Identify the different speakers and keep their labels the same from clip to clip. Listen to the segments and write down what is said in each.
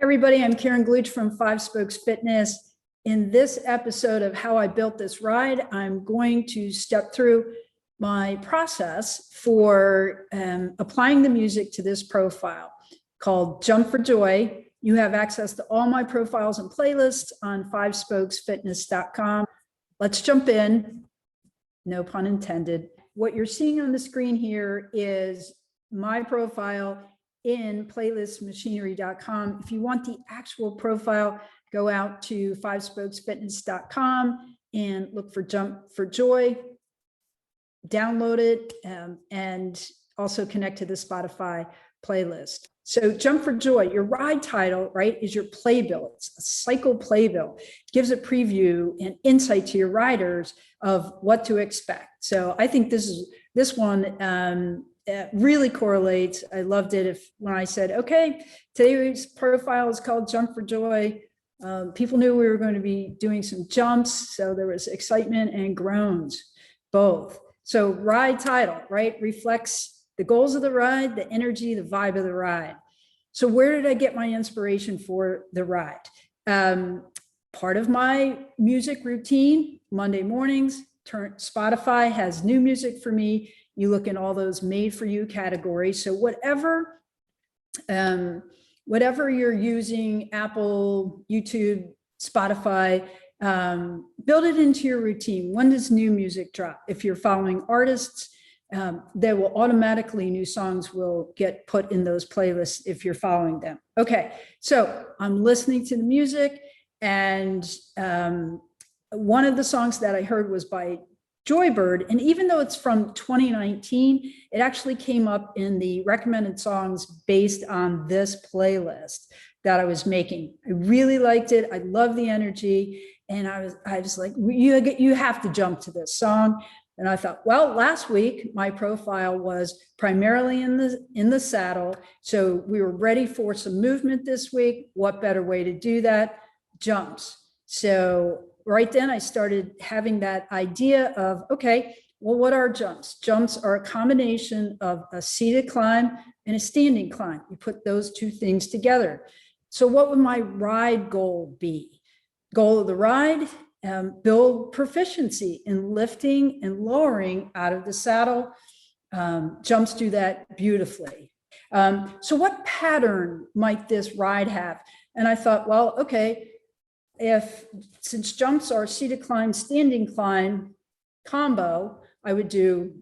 Speaker 1: Everybody, I'm Karen Gluch from Five Spokes Fitness. In this episode of How I Built This Ride, I'm going to step through my process for applying the music to this profile called Jump for Joy. You have access to all my profiles and playlists on fivespokesfitness.com. Let's jump in, no pun intended. What you're seeing on the screen here is my profile in playlistmachinery.com. If you want the actual profile, go out to fivespokesfitness.com and look for Jump for Joy, download it, and also connect to the Spotify playlist. So Jump for Joy, your ride title, right, is your playbill. It's a cycle playbill. It gives a preview and insight to your riders of what to expect. So I think this one really correlates. I loved it when I said, okay, today's profile is called Jump for Joy. People knew we were going to be doing some jumps. So there was excitement and groans, both. So ride title, right, reflects the goals of the ride, the energy, the vibe of the ride. So where did I get my inspiration for the ride? Part of my music routine, Monday mornings, Spotify has new music for me. You look in all those made for you categories. So whatever you're using, Apple, YouTube, Spotify, build it into your routine. When does new music drop? If you're following artists, they will automatically, new songs will get put in those playlists if you're following them. Okay, so I'm listening to the music, and one of the songs that I heard was by Joybird, and even though it's from 2019, it actually came up in the recommended songs based on this playlist that I was making. I really liked it. I love the energy, and I was like, you have to jump to this song. And I thought, well, last week my profile was primarily in the saddle, so we were ready for some movement this week. What better way to do that? Jumps. So right then I started having that idea of, okay, well, what are jumps? Jumps are a combination of a seated climb and a standing climb. You put those two things together. So what would my ride goal be? Goal of the ride, build proficiency in lifting and lowering out of the saddle. Jumps do that beautifully. So what pattern might this ride have? And I thought, well, okay, since jumps are seated climb, standing climb combo, I would do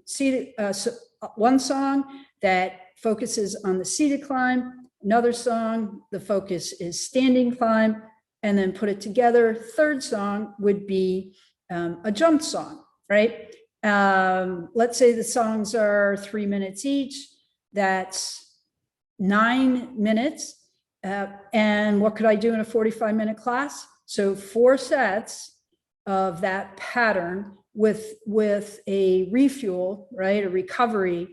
Speaker 1: one song that focuses on the seated climb, another song, the focus is standing climb, and then put it together. Third song would be a jump song, right? Let's say the songs are 3 minutes each. That's 9 minutes. And what could I do in a 45-minute class? So 4 sets of that pattern with a refuel, right? A recovery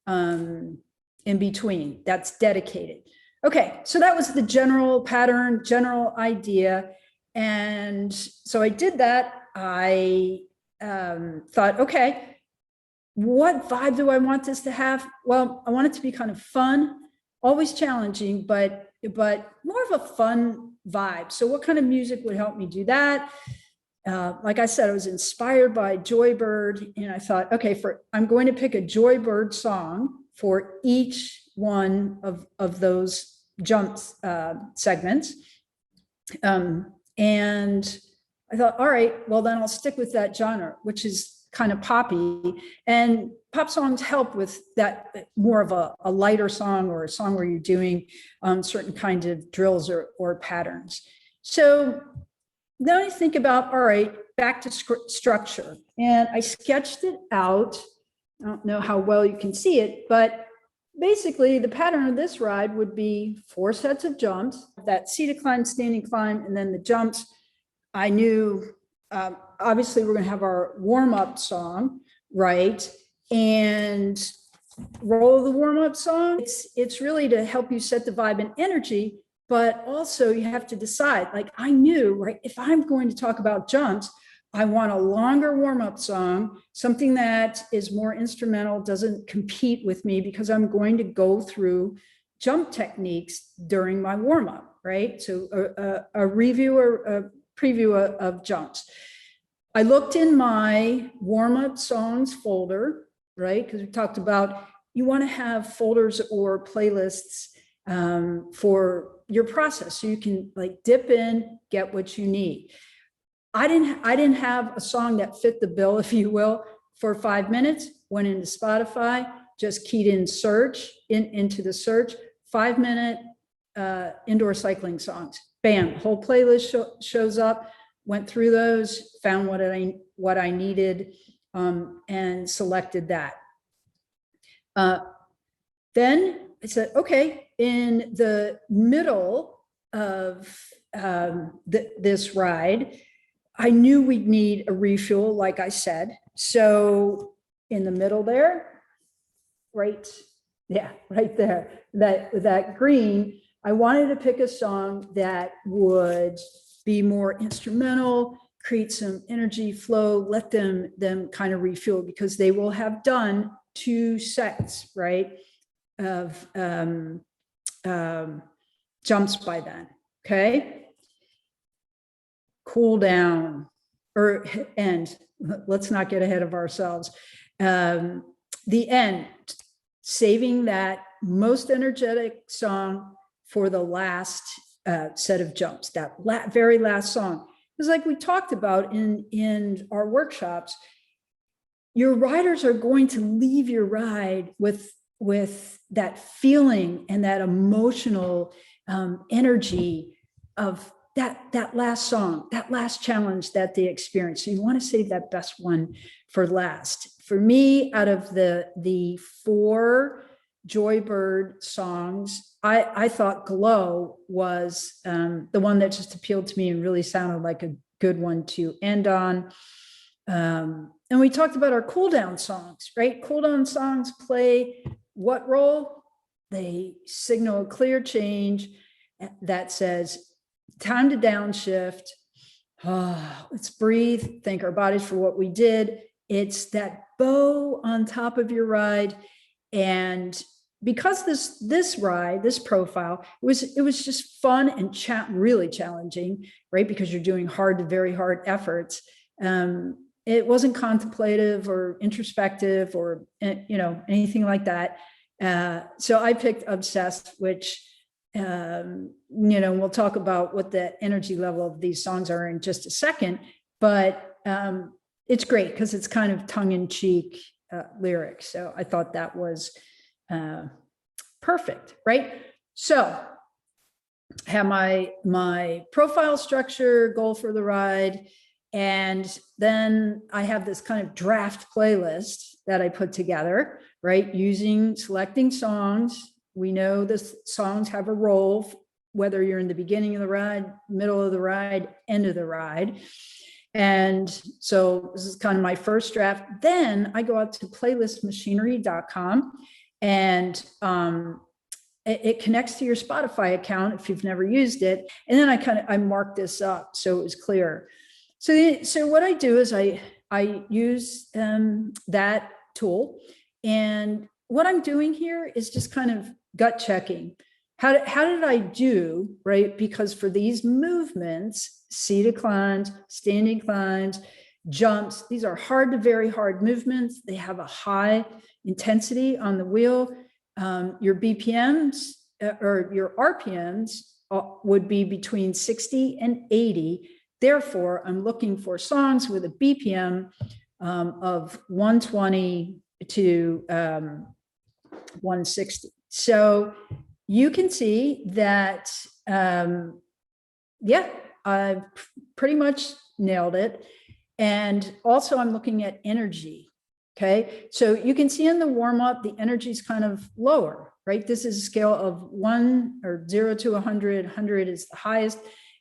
Speaker 1: in between that's dedicated. Okay, so that was the general pattern, general idea. And so I did that. I thought, okay, what vibe do I want this to have? Well, I want it to be kind of fun, always challenging, but more of a fun vibe. So what kind of music would help me do that? Like I said, I was inspired by Joybird, and I thought, okay, I'm going to pick a Joybird song for each one of those jumps segments. And I thought, all right, well, then I'll stick with that genre, which is kind of poppy, and pop songs help with that, more of a lighter song, or a song where you're doing certain kind of drills or patterns. So then I think about, all right, back to structure. And I sketched it out. I don't know how well you can see it, but basically the pattern of this ride would be 4 sets of jumps, that seated climb, standing climb, and then the jumps. I knew, obviously we're going to have our warm-up song, right? And role of the warm-up song, it's really to help you set the vibe and energy, but also you have to decide, like I knew, right, if I'm going to talk about jumps, I want a longer warm-up song, something that is more instrumental, doesn't compete with me, because I'm going to go through jump techniques during my warm-up, right? So a review or a preview of jumps. I looked in my warm-up songs folder, right? Because we talked about you want to have folders or playlists for your process, so you can like dip in, get what you need. I didn't have a song that fit the bill, if you will, for 5 minutes. Went into Spotify, just keyed in search into the search, 5-minute indoor cycling songs. Bam, whole playlist shows up. Went through those, found what I needed, and selected that. Then I said, okay, in the middle of this ride, I knew we'd need a refuel, like I said. So in the middle there, right there, that green, I wanted to pick a song that would be more instrumental, create some energy flow, let them kind of refuel, because they will have done 2 sets, right, of jumps by then. Okay. Cool down or end. Let's not get ahead of ourselves. The end, saving that most energetic song for the last set of jumps, that very last song. Because like we talked about in our workshops, your riders are going to leave your ride with that feeling and that emotional energy of that last song, that last challenge that they experience. So you want to save that best one for last. For me, out of the 4 Joybird songs, I thought Glow was the one that just appealed to me and really sounded like a good one to end on. And we talked about our cool down songs, right? Cool down songs play what role? They signal a clear change that says, time to downshift. Let's breathe, thank our bodies for what we did. It's that bow on top of your ride. And because this ride, this profile, it was just fun and really challenging, right? Because you're doing hard to very hard efforts. It wasn't contemplative or introspective or anything like that. So I picked Obsessed, which we'll talk about what the energy level of these songs are in just a second, but it's great because it's kind of tongue-in-cheek lyrics. So I thought that was perfect, right? So I have my profile structure, goal for the ride, and then I have this kind of draft playlist that I put together, right? Selecting songs. We know the songs have a role, whether you're in the beginning of the ride, middle of the ride, end of the ride. And so this is kind of my first draft. Then I go out to playlistmachinery.com, and it connects to your Spotify account if you've never used it. And then I mark this up so it was clear. So what I do is I use that tool, and what I'm doing here is just kind of gut checking. How did I do, right? Because for these movements, seated climbs, standing climbs, jumps, these are hard to very hard movements. They have a high intensity on the wheel. Your BPMs or your RPMs would be between 60 and 80. Therefore, I'm looking for songs with a BPM of 120 to 160. So you can see that, I've pretty much nailed it. And also I'm looking at energy. Okay. So you can see in the warm up, the energy is kind of lower, right? This is a scale of 0 to 100. 100 is the highest.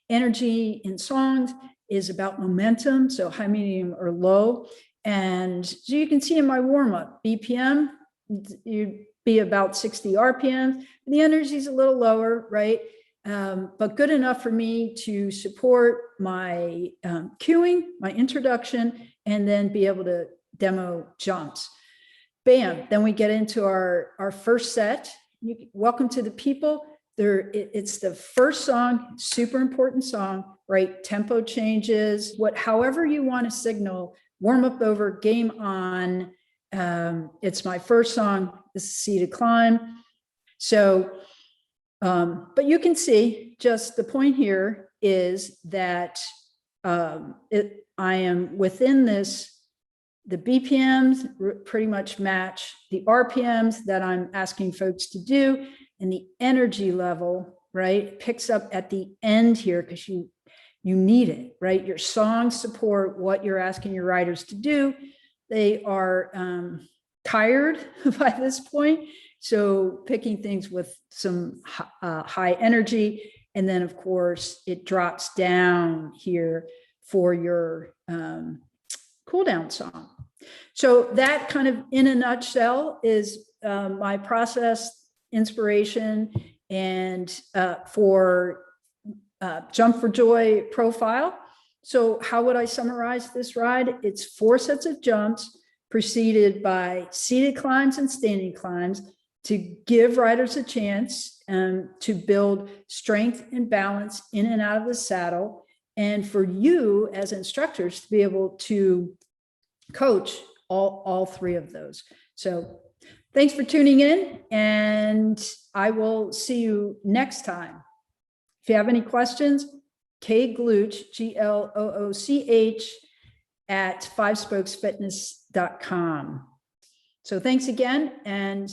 Speaker 1: Energy in songs is about momentum. So high, medium, or low. And so you can see in my warm up, BPM, you'd be about 60 RPM. The energy is a little lower, right? But good enough for me to support my cueing, my introduction, and then be able to demo jumps. Bam, then we get into our first set. Welcome to the people. it's the first song, super important song, right? Tempo changes, however you want to signal, warm up over, game on. It's my first song. This is C to climb. So, but you can see just the point here is that I am within this. The BPMs pretty much match the RPMs that I'm asking folks to do, and the energy level, right, picks up at the end here because you need it, right? Your songs support what you're asking your writers to do. They are tired by this point, so picking things with some high energy, and then of course it drops down here for your cool down song. So that kind of in a nutshell is my process, inspiration, and for Jump for Joy profile. So how would I summarize this ride? It's 4 sets of jumps preceded by seated climbs and standing climbs to give riders a chance to build strength and balance in and out of the saddle, and for you as instructors to be able to coach all 3 of those. So thanks for tuning in, and I will see you next time. If you have any questions, Glooch, GLOOCH at fivespokesfitness.com. So thanks again, and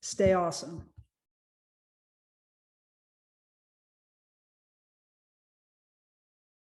Speaker 1: stay awesome.